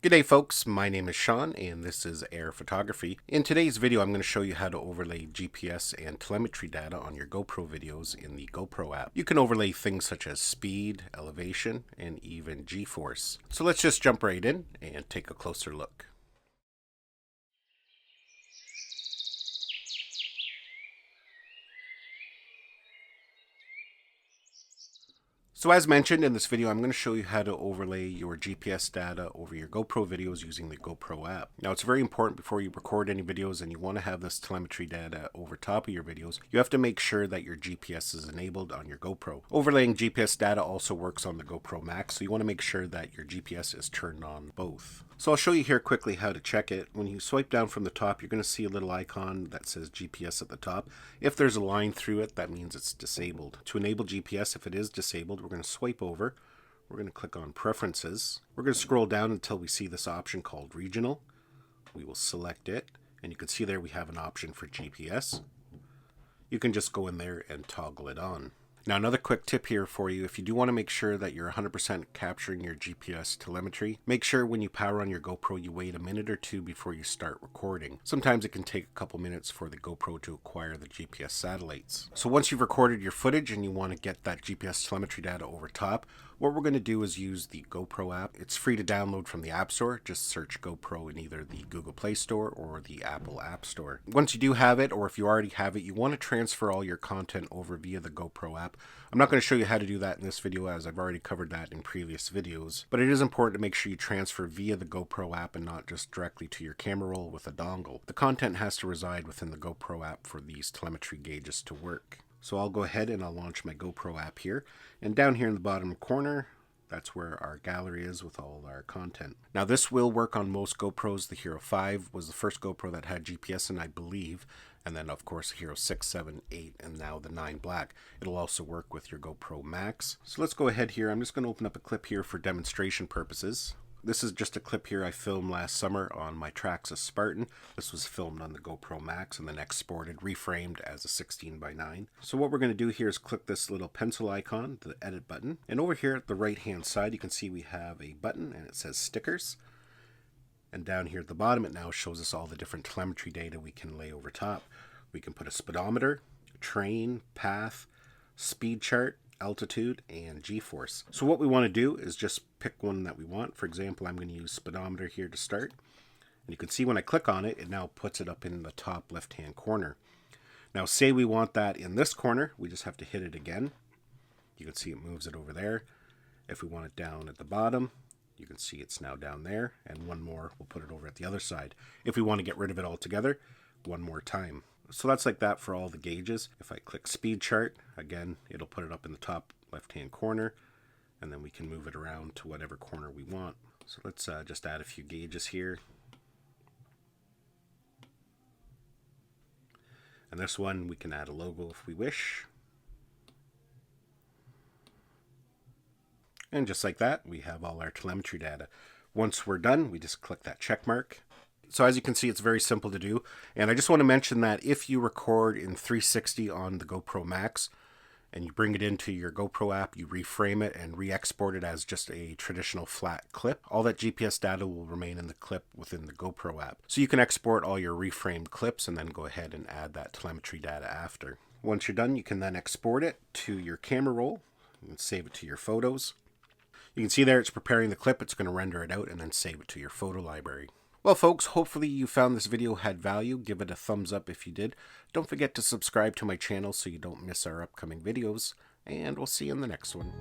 G'day folks, my name is Sean and this is Air Photography. In today's video I'm going to show you how to overlay GPS and telemetry data on your GoPro videos in the GoPro app. You can overlay things such as speed, elevation, and even G-force. So let's just jump right in and take a closer look. So as mentioned in this video, I'm going to show you how to overlay your GPS data over your GoPro videos using the GoPro app. Now it's very important before you record any videos and you want to have this telemetry data over top of your videos, you have to make sure that your GPS is enabled on your GoPro. Overlaying GPS data also works on the GoPro Max, so you want to make sure that your GPS is turned on both. So I'll show you here quickly how to check it. When you swipe down from the top, you're going to see a little icon that says GPS at the top. If there's a line through it, that means it's disabled. To enable GPS, if it is disabled, we're going to swipe over. We're going to click on Preferences. We're going to scroll down until we see this option called Regional. We will select it, and you can see there we have an option for GPS. You can just go in there and toggle it on. Now another quick tip here for you, if you do want to make sure that you're 100% capturing your GPS telemetry, make sure when you power on your GoPro you wait a minute or two before you start recording. Sometimes it can take a couple minutes for the GoPro to acquire the GPS satellites. So once you've recorded your footage and you want to get that GPS telemetry data over top, what we're going to do is use the GoPro app. It's free to download from the App Store. Just search GoPro in either the Google Play Store or the Apple App Store. Once you do have it, or if you already have it, you want to transfer all your content over via the GoPro app. I'm not going to show you how to do that in this video as I've already covered that in previous videos, but it is important to make sure you transfer via the GoPro app and not just directly to your camera roll with a dongle. The content has to reside within the GoPro app for these telemetry gauges to work. So I'll go ahead and I'll launch my GoPro app here, and down here in the bottom corner, that's where our gallery is with all our content. Now this will work on most GoPros. The Hero 5 was the first GoPro that had GPS in, I believe, and then of course the Hero 6, 7, 8, and now the 9 Black. It'll also work with your GoPro Max. So let's go ahead here. I'm just going to open up a clip here for demonstration purposes. This is just a clip here I filmed last summer on my Traxxas Spartan. This was filmed on the GoPro Max and then exported, reframed as a 16:9. So what we're going to do here is click this little pencil icon, the edit button. And over here at the right hand side, you can see we have a button and it says stickers. And down here at the bottom, it now shows us all the different telemetry data we can lay over top. We can put a speedometer, train, path, speed chart, altitude, and G-force. So what we want to do is just pick one that we want. For example, I'm going to use speedometer here to start. And you can see when I click on it, it now puts it up in the top left-hand corner. Now say we want that in this corner, we just have to hit it again. You can see it moves it over there. If we want it down at the bottom, you can see it's now down there. And one more, we'll put it over at the other side. If we want to get rid of it altogether, one more time. So that's like that for all the gauges. If I click speed chart, again, it'll put it up in the top left-hand corner, and then we can move it around to whatever corner we want. So let's just add a few gauges here. And this one, we can add a logo if we wish. And just like that, we have all our telemetry data. Once we're done, we just click that check mark. So as you can see, it's very simple to do. And I just want to mention that if you record in 360 on the GoPro Max and you bring it into your GoPro app, you reframe it and re-export it as just a traditional flat clip, all that GPS data will remain in the clip within the GoPro app. So you can export all your reframed clips and then go ahead and add that telemetry data after. Once you're done, you can then export it to your camera roll and save it to your photos. You can see there it's preparing the clip. It's going to render it out and then save it to your photo library. Well folks, hopefully you found this video had value. Give it a thumbs up if you did. Don't forget to subscribe to my channel so you don't miss our upcoming videos. And we'll see you in the next one.